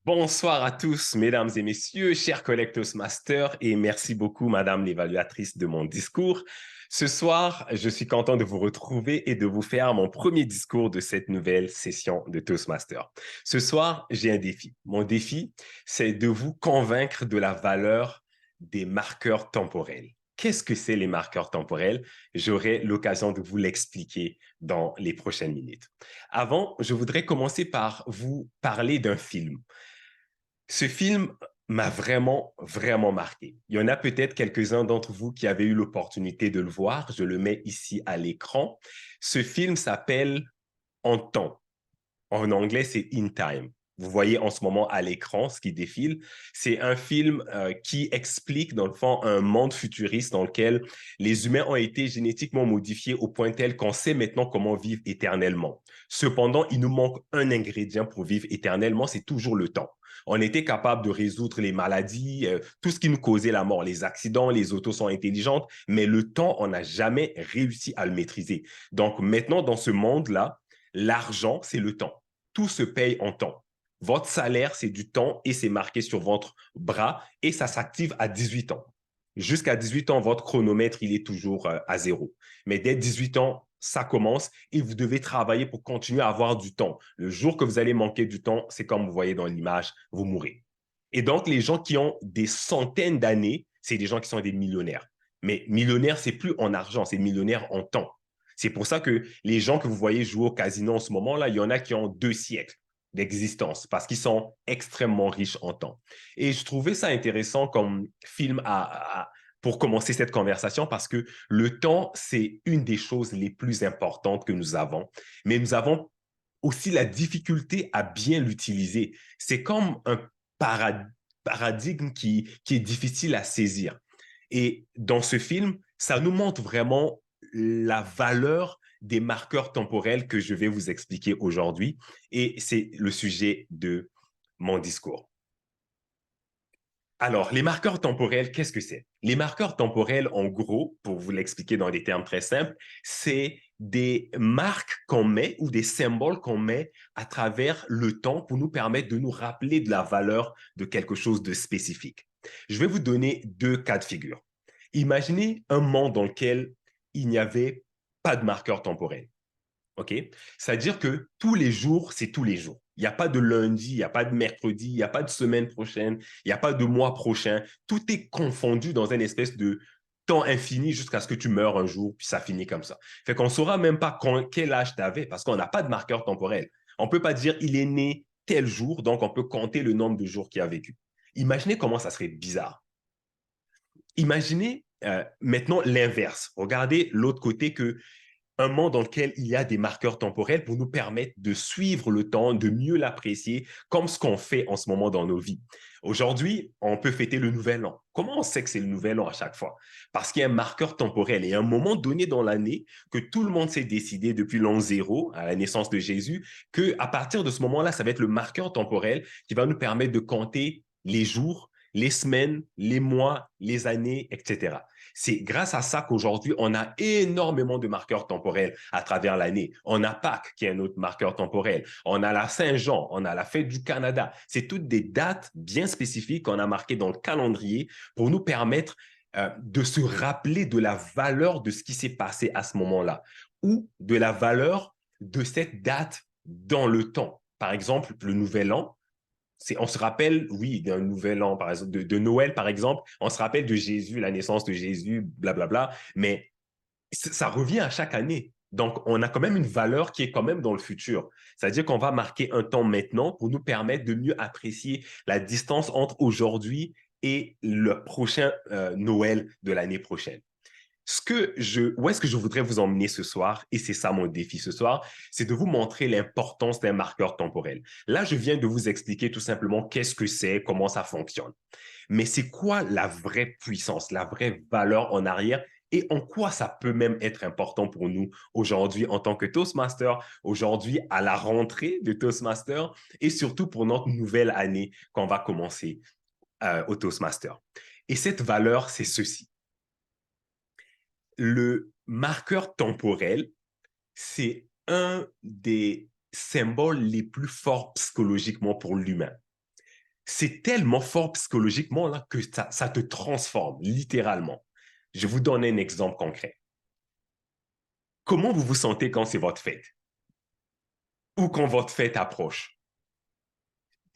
Bonsoir à tous, mesdames et messieurs, chers collègues Toastmasters, et merci beaucoup, madame l'évaluatrice, de mon discours. Ce soir, je suis content de vous retrouver et de vous faire mon premier discours de cette nouvelle session de Toastmasters. Ce soir, j'ai un défi. Mon défi, c'est de vous convaincre de la valeur des marqueurs temporels. Qu'est-ce que c'est les marqueurs temporels? J'aurai l'occasion de vous l'expliquer dans les prochaines minutes. Avant, je voudrais commencer par vous parler d'un film. Ce film m'a vraiment, vraiment marqué. Il y en a peut-être quelques-uns d'entre vous qui avaient eu l'opportunité de le voir. Je le mets ici à l'écran. Ce film s'appelle En temps. En anglais, c'est In Time. Vous voyez en ce moment à l'écran ce qui défile. C'est un film qui explique, dans le fond, un monde futuriste dans lequel les humains ont été génétiquement modifiés au point tel qu'on sait maintenant comment vivre éternellement. Cependant, il nous manque un ingrédient pour vivre éternellement, c'est toujours le temps. On était capable de résoudre les maladies, tout ce qui nous causait la mort, les accidents, les autos sont intelligentes, mais le temps, on n'a jamais réussi à le maîtriser. Donc maintenant, dans ce monde-là, l'argent, c'est le temps. Tout se paye en temps. Votre salaire, c'est du temps et c'est marqué sur votre bras et ça s'active à 18 ans. Jusqu'à 18 ans, votre chronomètre, il est toujours à zéro. Mais dès 18 ans, ça commence et vous devez travailler pour continuer à avoir du temps. Le jour que vous allez manquer du temps, c'est comme vous voyez dans l'image, vous mourrez. Et donc, les gens qui ont des centaines d'années, c'est des gens qui sont des millionnaires. Mais millionnaire, c'est plus en argent, c'est millionnaire en temps. C'est pour ça que les gens que vous voyez jouer au casino en ce moment-là, il y en a qui ont 2 siècles d'existence parce qu'ils sont extrêmement riches en temps. Et je trouvais ça intéressant comme film pour commencer cette conversation parce que le temps, c'est une des choses les plus importantes que nous avons, mais nous avons aussi la difficulté à bien l'utiliser. C'est comme un paradigme qui est difficile à saisir. Et dans ce film, ça nous montre vraiment la valeur des marqueurs temporels que je vais vous expliquer aujourd'hui. Et c'est le sujet de mon discours. Alors, les marqueurs temporels, qu'est-ce que c'est? Les marqueurs temporels, en gros, pour vous l'expliquer dans des termes très simples, c'est des marques qu'on met ou des symboles qu'on met à travers le temps pour nous permettre de nous rappeler de la valeur de quelque chose de spécifique. Je vais vous donner 2 cas de figure. Imaginez un monde dans lequel il n'y avait pas de marqueur temporel. OK? C'est-à-dire que tous les jours, c'est tous les jours. Il n'y a pas de lundi, il n'y a pas de mercredi, il n'y a pas de semaine prochaine, il n'y a pas de mois prochain. Tout est confondu dans une espèce de temps infini jusqu'à ce que tu meurs un jour, puis ça finit comme ça. Fait qu'on ne saura même pas quel âge tu avais parce qu'on n'a pas de marqueur temporel. On ne peut pas dire il est né tel jour, donc on peut compter le nombre de jours qu'il a vécu. Imaginez comment ça serait bizarre. Imaginez maintenant l'inverse. Regardez l'autre côté que un monde dans lequel il y a des marqueurs temporels pour nous permettre de suivre le temps, de mieux l'apprécier, comme ce qu'on fait en ce moment dans nos vies. Aujourd'hui, on peut fêter le nouvel an. Comment on sait que c'est le nouvel an à chaque fois? Parce qu'il y a un marqueur temporel et à un moment donné dans l'année que tout le monde s'est décidé depuis l'an zéro, à la naissance de Jésus, que à partir de ce moment-là, ça va être le marqueur temporel qui va nous permettre de compter les jours, les semaines, les mois, les années, etc. C'est grâce à ça qu'aujourd'hui, on a énormément de marqueurs temporels à travers l'année. On a Pâques, qui est un autre marqueur temporel. On a la Saint-Jean, on a la fête du Canada. C'est toutes des dates bien spécifiques qu'on a marquées dans le calendrier pour nous permettre de se rappeler de la valeur de ce qui s'est passé à ce moment-là ou de la valeur de cette date dans le temps. Par exemple, le Nouvel An, on se rappelle, oui, d'un nouvel an, par exemple, de Noël, par exemple, on se rappelle de Jésus, la naissance de Jésus, blablabla, mais ça revient à chaque année. Donc, on a quand même une valeur qui est quand même dans le futur. C'est-à-dire qu'on va marquer un temps maintenant pour nous permettre de mieux apprécier la distance entre aujourd'hui et le prochain Noël de l'année prochaine. Où est-ce que je voudrais vous emmener ce soir, et c'est ça mon défi ce soir, c'est de vous montrer l'importance d'un marqueur temporel. Là, je viens de vous expliquer tout simplement qu'est-ce que c'est, comment ça fonctionne. Mais c'est quoi la vraie puissance, la vraie valeur en arrière et en quoi ça peut même être important pour nous aujourd'hui en tant que Toastmaster, aujourd'hui à la rentrée de Toastmaster et surtout pour notre nouvelle année qu'on va commencer au Toastmaster. Et cette valeur, c'est ceci. Le marqueur temporel, c'est un des symboles les plus forts psychologiquement pour l'humain. c'est tellement fort psychologiquement là, que ça te transforme, littéralement. Je vous donne un exemple concret. Comment vous vous sentez quand c'est votre fête ou quand votre fête approche?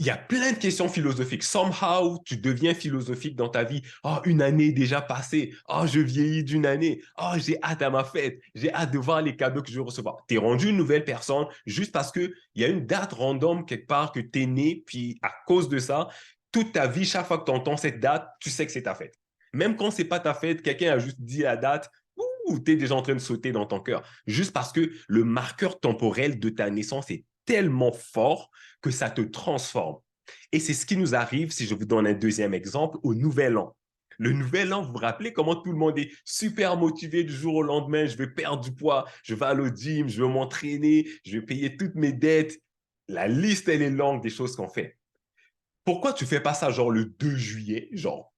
Il y a plein de questions philosophiques. Somehow, tu deviens philosophique dans ta vie. Oh, une année est déjà passée. Oh, je vieillis d'une année. Oh, j'ai hâte à ma fête. J'ai hâte de voir les cadeaux que je vais recevoir. Tu es rendu une nouvelle personne juste parce qu'il y a une date random quelque part que tu es né, puis à cause de ça, toute ta vie, chaque fois que tu entends cette date, tu sais que c'est ta fête. Même quand c'est pas ta fête, quelqu'un a juste dit la date, ou tu es déjà en train de sauter dans ton cœur. Juste parce que le marqueur temporel de ta naissance est tellement fort que ça te transforme. Et c'est ce qui nous arrive, si je vous donne un deuxième exemple, au Nouvel An. Le Nouvel An, vous vous rappelez comment tout le monde est super motivé du jour au lendemain, je vais perdre du poids, je vais aller au gym, je vais m'entraîner, je vais payer toutes mes dettes. La liste, elle est longue des choses qu'on fait. Pourquoi tu fais pas ça genre le 2 juillet, genre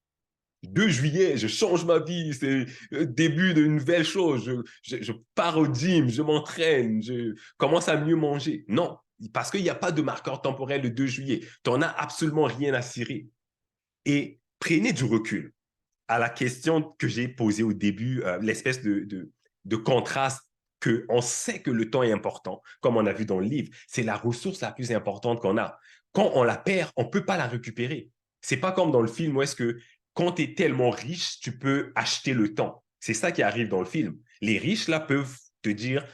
2 juillet, je change ma vie, c'est le début d'une nouvelle chose. Je pars au gym, je m'entraîne, je commence à mieux manger. Non, parce qu'il n'y a pas de marqueur temporel le 2 juillet. Tu n'en as absolument rien à cirer. Et prenez du recul à la question que j'ai posée au début, l'espèce de contraste que on sait que le temps est important, comme on a vu dans le livre. C'est la ressource la plus importante qu'on a. Quand on la perd, on ne peut pas la récupérer. C'est pas comme dans le film où est-ce que quand tu es tellement riche, tu peux acheter le temps. C'est ça qui arrive dans le film. Les riches, là, peuvent te dire,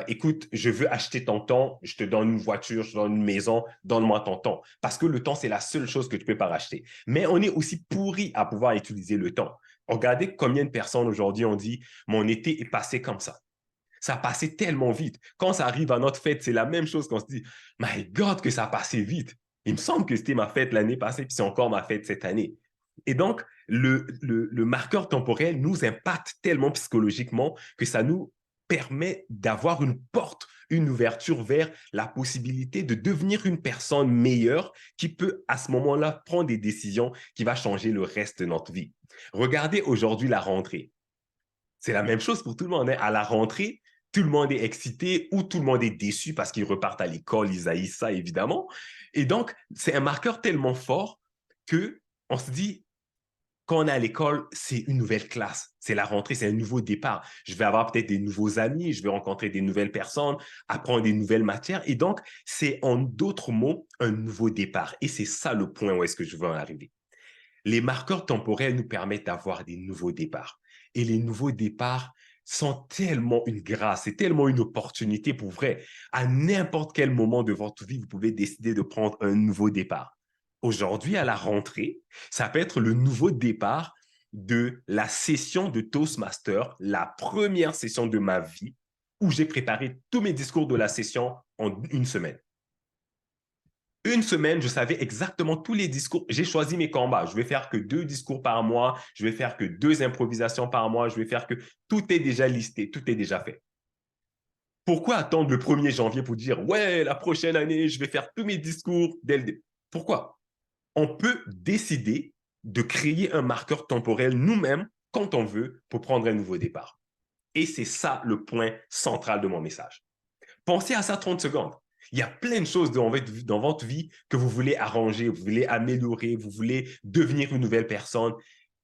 écoute, je veux acheter ton temps, je te donne une voiture, je te donne une maison, donne-moi ton temps. Parce que le temps, c'est la seule chose que tu peux pas racheter. Mais on est aussi pourri à pouvoir utiliser le temps. Regardez combien de personnes aujourd'hui ont dit, mon été est passé comme ça. Ça a passé tellement vite. Quand ça arrive à notre fête, c'est la même chose qu'on se dit, my God, que ça a passé vite. Il me semble que c'était ma fête l'année passée, puis c'est encore ma fête cette année. Et donc, le marqueur temporel nous impacte tellement psychologiquement que ça nous permet d'avoir une porte, une ouverture vers la possibilité de devenir une personne meilleure qui peut à ce moment-là prendre des décisions qui vont changer le reste de notre vie. Regardez aujourd'hui la rentrée. C'est la même chose pour tout le monde, hein. À la rentrée, tout le monde est excité ou tout le monde est déçu parce qu'ils repartent à l'école, ils haïssent ça évidemment. Et donc, c'est un marqueur tellement fort que on se dit, quand on est à l'école, c'est une nouvelle classe. C'est la rentrée, c'est un nouveau départ. Je vais avoir peut-être des nouveaux amis, je vais rencontrer des nouvelles personnes, apprendre des nouvelles matières. Et donc, c'est en d'autres mots un nouveau départ. Et c'est ça le point où est-ce que je veux en arriver. Les marqueurs temporels nous permettent d'avoir des nouveaux départs. Et les nouveaux départs sont tellement une grâce, c'est tellement une opportunité pour vrai. À n'importe quel moment de votre vie, vous pouvez décider de prendre un nouveau départ. Aujourd'hui, à la rentrée, ça peut être le nouveau départ de la session de Toastmaster, la première session de ma vie, où j'ai préparé tous mes discours de la session en une semaine. Une semaine, je savais exactement tous les discours. J'ai choisi mes combats. Je vais faire que 2 discours par mois. Je vais faire que 2 improvisations par mois. Je vais faire que tout est déjà listé, tout est déjà fait. Pourquoi attendre le 1er janvier pour dire, ouais, la prochaine année, je vais faire tous mes discours dès le début? Pourquoi? On peut décider de créer un marqueur temporel nous-mêmes quand on veut pour prendre un nouveau départ. Et c'est ça le point central de mon message. Pensez à ça 30 secondes. Il y a plein de choses dans votre vie que vous voulez arranger, vous voulez améliorer, vous voulez devenir une nouvelle personne,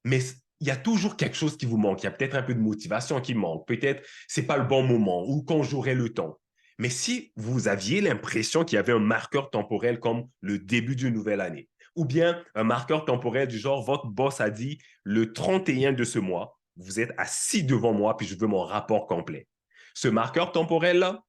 mais il y a toujours quelque chose qui vous manque. Il y a peut-être un peu de motivation qui manque. Peut-être c'est pas le bon moment ou quand j'aurai le temps. Mais si vous aviez l'impression qu'il y avait un marqueur temporel comme le début d'une nouvelle année, ou bien un marqueur temporel du genre votre boss a dit le 31 de ce mois, vous êtes assis devant moi puis je veux mon rapport complet. Ce marqueur temporel-là,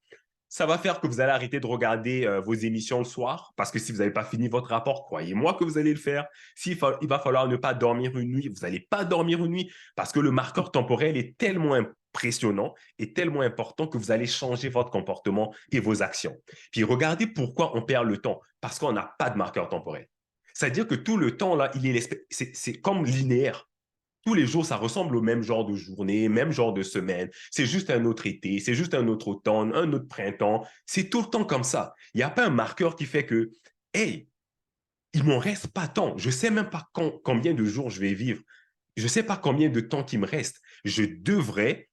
ça va faire que vous allez arrêter de regarder vos émissions le soir, parce que si vous n'avez pas fini votre rapport, croyez-moi que vous allez le faire. Il va falloir ne pas dormir une nuit, vous n'allez pas dormir une nuit, parce que le marqueur temporel est tellement impressionnant et tellement important que vous allez changer votre comportement et vos actions. Puis regardez pourquoi on perd le temps, parce qu'on n'a pas de marqueur temporel. C'est-à-dire que tout le temps, là, c'est comme linéaire. Tous les jours, ça ressemble au même genre de journée, même genre de semaine. C'est juste un autre été, c'est juste un autre automne, un autre printemps. C'est tout le temps comme ça. Il n'y a pas un marqueur qui fait que, hey, il m'en reste pas tant. Je sais même pas combien de jours je vais vivre. Je sais pas combien de temps qui me reste. Je devrais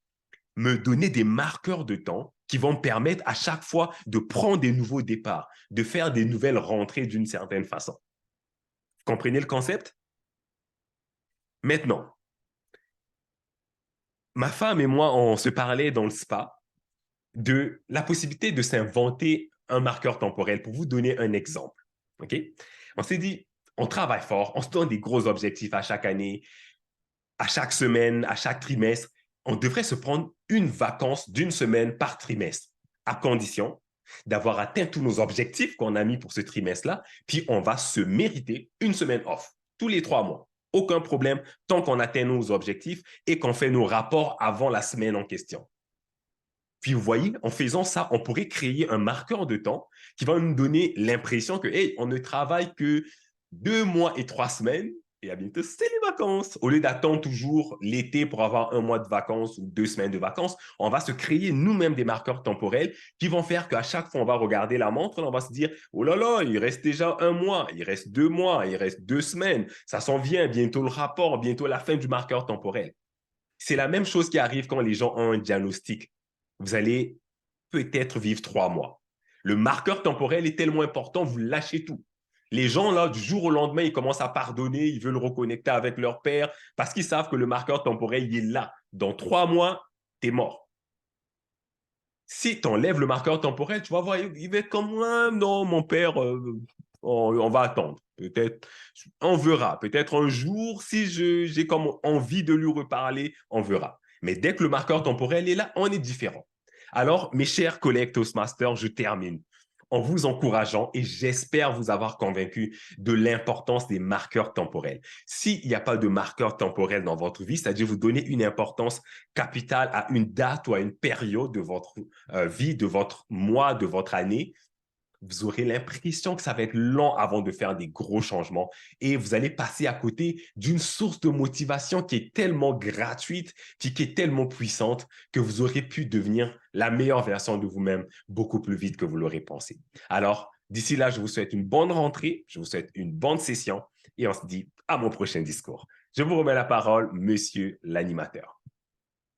me donner des marqueurs de temps qui vont me permettre à chaque fois de prendre des nouveaux départs, de faire des nouvelles rentrées d'une certaine façon. Comprenez le concept? Maintenant, ma femme et moi, on se parlait dans le spa de la possibilité de s'inventer un marqueur temporel. Pour vous donner un exemple, OK? On s'est dit, on travaille fort, on se donne des gros objectifs à chaque année, à chaque semaine, à chaque trimestre. On devrait se prendre une vacance d'une semaine par trimestre, à condition d'avoir atteint tous nos objectifs qu'on a mis pour ce trimestre-là, puis on va se mériter une semaine off, tous les 3 mois. Aucun problème, tant qu'on atteint nos objectifs et qu'on fait nos rapports avant la semaine en question. Puis vous voyez, en faisant ça, on pourrait créer un marqueur de temps qui va nous donner l'impression que, hey, on ne travaille que 2 mois et 3 semaines, et à bientôt, c'est les vacances. Au lieu d'attendre toujours l'été pour avoir 1 mois de vacances ou 2 semaines de vacances, on va se créer nous-mêmes des marqueurs temporels qui vont faire qu'à chaque fois, on va regarder la montre, on va se dire, oh là là, il reste déjà 1 mois, il reste 2 mois, il reste 2 semaines, ça s'en vient, bientôt le rapport, bientôt la fin du marqueur temporel. C'est la même chose qui arrive quand les gens ont un diagnostic. Vous allez peut-être vivre 3 mois. Le marqueur temporel est tellement important, vous lâchez tout. Les gens, là, du jour au lendemain, ils commencent à pardonner, ils veulent reconnecter avec leur père parce qu'ils savent que le marqueur temporel, il est là. Dans 3 mois, tu es mort. Si tu enlèves le marqueur temporel, tu vas voir, il va être comme, ah, non, mon père, on va attendre. Peut-être, on verra. Peut-être un jour, si j'ai comme envie de lui reparler, on verra. Mais dès que le marqueur temporel est là, on est différent. Alors, mes chers collègues Toastmasters, je termine en vous encourageant et j'espère vous avoir convaincu de l'importance des marqueurs temporels. S'il n'y a pas de marqueur temporel dans votre vie, c'est-à-dire vous donner une importance capitale à une date ou à une période de votre vie, de votre mois, de votre année, vous aurez l'impression que ça va être long avant de faire des gros changements et vous allez passer à côté d'une source de motivation qui est tellement gratuite, qui est tellement puissante que vous aurez pu devenir la meilleure version de vous-même beaucoup plus vite que vous l'aurez pensé. Alors, d'ici là, je vous souhaite une bonne rentrée, je vous souhaite une bonne session et on se dit à mon prochain discours. Je vous remets la parole, monsieur l'animateur.